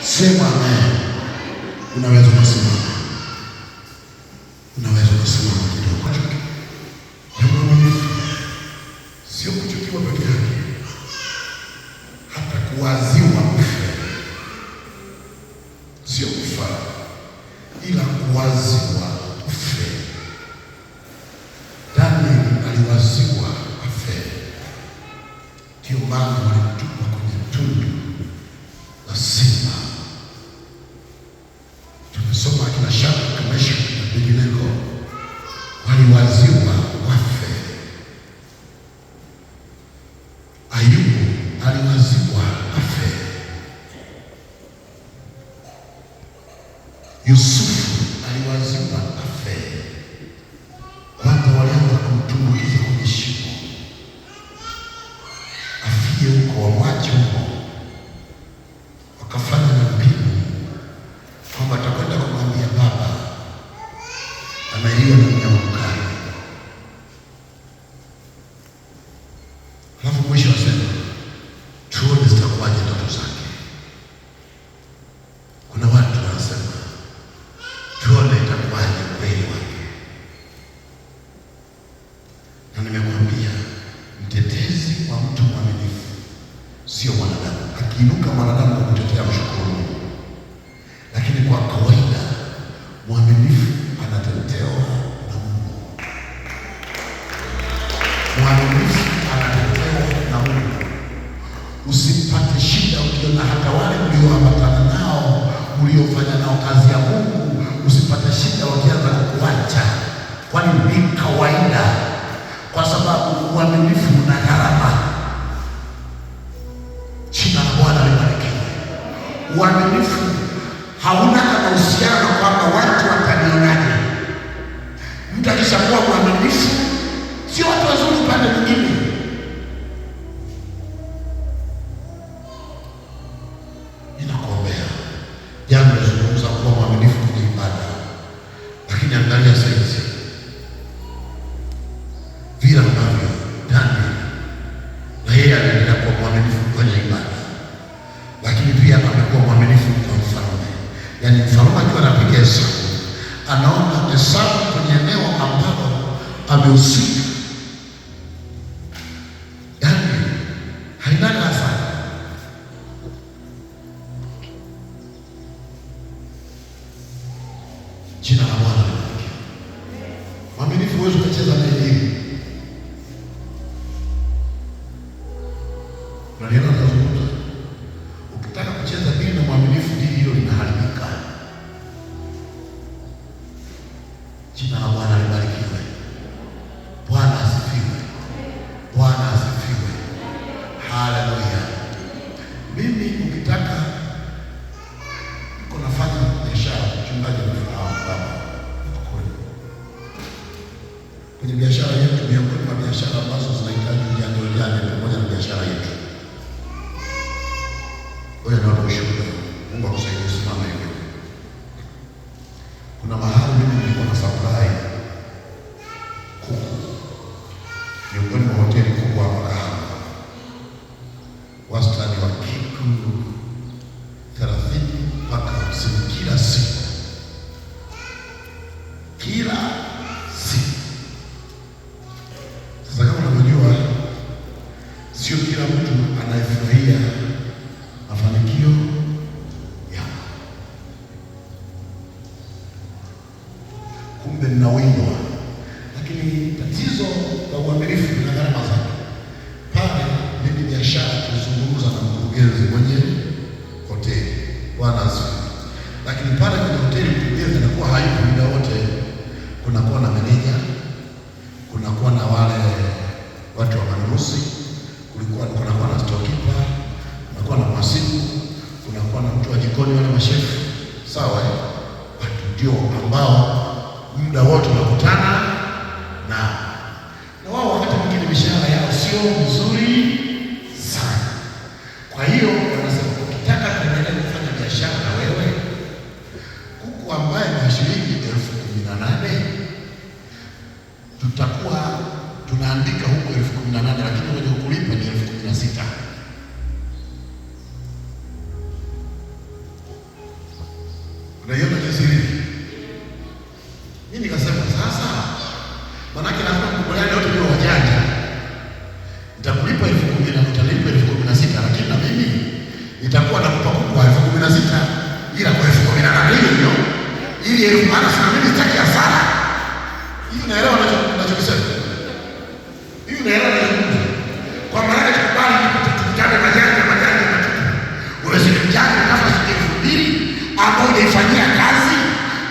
Sema amen. Unaweza kusimama. Unaweza kusimama kidogo. Sio kuchukiwa peke yake, hata kuwaziwa kufa. Sio kufa, ila kuwaziwa kufa. Daniel aliwaziwa kufa. Ndio maana walimtupa kwenye tundu la simba. Tumesoma akina Shadraka, Meshaki na Abednego waliwaziwa wafe. Ayubu aliwaziwa afe. Yusufu aliwaziwa afe. Kwanza walianza kumtumbukiza kwenye shimo, afie huko, wamwache huko. Wakafanya na mbinu kwamba atakwenda kumwambia baba ameliwa na mnyama mkali. Alafu mwisho wasema tuone zitakuwaje ndoto zake. Kuna watu wanasema tuone itakuwaje kweli wake. Na nimekuambia mtetezi wa mtu mwaminifu sio mwanadamu. Akiinuka mwanadamu kwa kutetea mshukuru, lakini kwa kawaida mwaminifu anatetewa na Mungu. Mwaminifu anatetewa na Mungu. Usipate shida ukiona hata wale mlioambatana nao, mliofanya nao kazi ya Mungu, usipate shida wakianza kukuacha, kwani ni kawaida, kwa sababu uaminifu una gharama. Jina la Bwana libarikiwe. Uaminifu hauna uhusiano kwamba watu watanionaje. Mtu akishakuwa mwaminifu, sio watu wazuri upande mwingine. Ninakuombea jambo linazungumza kuwa mwaminifu kwenye ibada, lakini angalia saizi vile ambavyo Daniel na yeye anaendelea kuwa mwaminifu kwenye ibada, lakini pia amekuwa mwaminifu kwa mfalme. Yaani mfalme akiwa anapiga hesabu, anaona hesabu kwenye eneo ambalo amehusika, yaani haina nafasi. Jina la Bwana libarikiwe. Mwaminifu huwezi kucheza na yeye. Unaliona nazungumza? Ukitaka kucheza dini na mwaminifu, dini hilo linaharibika. mchungaji anafahamu baba kwenye biashara yetu, miongoni mwa biashara ambazo zinahitaji ujanja pamoja na biashara yetu. Wewe ndio ushuhuda. Mungu akusaidie, simama hivi. Kuna mahali mimi nilikuwa na supply kuku miongoni mwa hoteli kubwa hapa Kahama, wastani wa kitu 30 mpaka 50 kila siku, kila siku. Sasa kama unajua, sio kila mtu anayefurahia mafanikio yako. Kumbe ninawindwa, lakini tatizo la uaminifu na gharama zake. Pale mimi biashara tulizungumza na mkurugenzi mwenye hoteli, Bwana asifiwe. Lakini pale kwenye hoteli mkurugenzi anakuwa hayupo muda wote, kunakuwa na meneja, kunakuwa na wale watu wa manunuzi, kunakuwa na storekeeper, kunakuwa na mhasibu, kunakuwa na mtu wa jikoni, wale mashefu. Sawa, watu ndio ambao muda wote unakutana na wao. Wakati mwingine mishahara yao sio mzuri sana. Kwa hiyo wanasema ukitaka kuendelea kufanya biashara na wewe, kuku ambaye ni shilingi 18,000 tutakuwa tunaandika huko 18,000, lakini kwenye kulipa ni 16,000. Unaiona jinsi hivi? Mimi nikasema sasa, manake lazima tukubaliane wote ni wajanja. Nitakulipa 10,000 na utalipa 16,000, lakini na mimi nitakuwa nakupa kuku 16,000 ila kwa 18,000 hiyo, ili 10,000 na mimi sitaki hasara. Hiyo naelewa ninachokisema. Hiyo naelewa ninachokisema. Kwa maana tukubali tukutane majanja matupu. Wewe si mjanja kama shilingi 2,000 ambao unaifanyia kazi,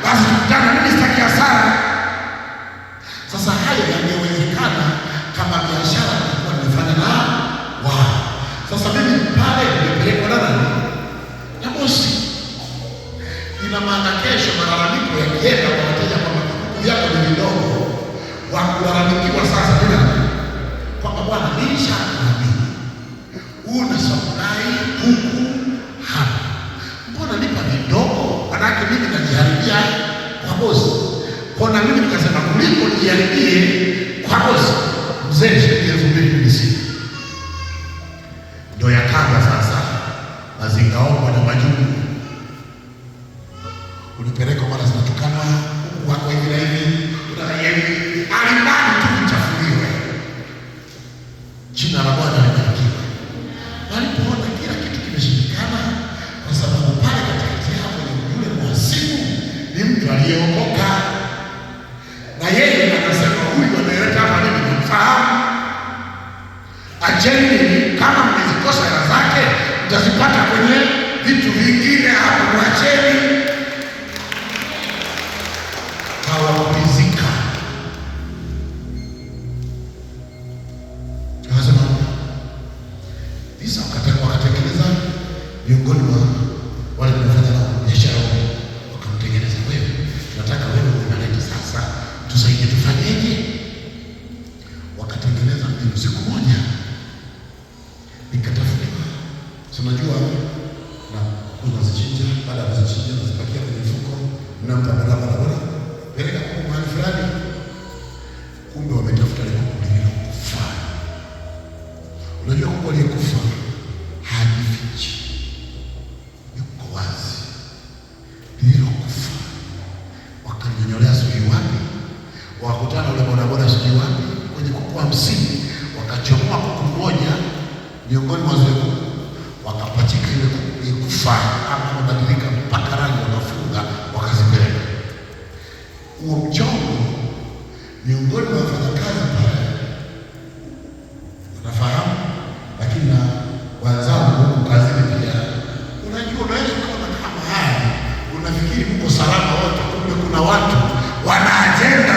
basi tukutane, mimi sitaki hasara. Sasa hayo yangewezekana kama biashara tulikuwa tunafanya na wao. Sasa mimi pale nimepelekwa na bosi. Ina maana kesho malalamiko yakienda kwa wateja kwamba kuku yako ni vidogo, wa kulalamikiwa sasa bila kwamba bwana, nilishakuamini una supply kuku hapa, mbona nipa vidogo? Manake mimi najiharibia kwa bosi. Kwa na mimi nikasema kuliko nijiharibie kwa bosi, mzee shilingi 2,000 ndio yakanga sasa mazingaombwa na majungu. Ulipeleka mara zinatukana kuku wako hivi na hivi, alimani tu kuchafuliwe. Jina la Bwana libarikiwe. Walipoona kila kitu kimeshindikana, kwa sababu pale katikati hapo ni yule mhasibu, ni mtu aliyeokoka, na yeye akasema huyu anayeleta hapa mimi nimfahamu. Acheni, kama mmezikosa hela zake mtazipata kwenye vitu vingine hapo, mwacheni. Hawakupizika. Akasema visa wakatekeleza. Miongoni mwa wale tunafanya nao biashara wakamtengeneza, wewe tunataka wewe unaleta sasa, tusaidie, tufanyeje? Wakatengeneza mbinu. Siku moja nikatafutiwa, unajua, na unazichinja, baada ya kuzichinja unazipakia kwenye mfuko, mnampa barabara peleka kwa mahali fulani. Kumbe wametafuta ile kuku lililokufa. Unajua kuku aliyekufa hajifichi, yuko wazi. Lililokufa wakanyonyolea sijui wapi, wakakutana ule bodaboda sijui wapi, kwenye kuku 50 wakachomoa kuku mmoja miongoni mwa zile kuku, wakapachika ile kuku ilikufa, ama mabadilika mpaka rangi, wakafunga, wakazipeleka. Huo mchongo miongoni mwa wafanyakazi pale wanafahamu, lakini na wenzangu huku kazini pia. Unajua, unaweza kuona kama haya unafikiri mko salama wote, kumbe kuna watu wana ajenda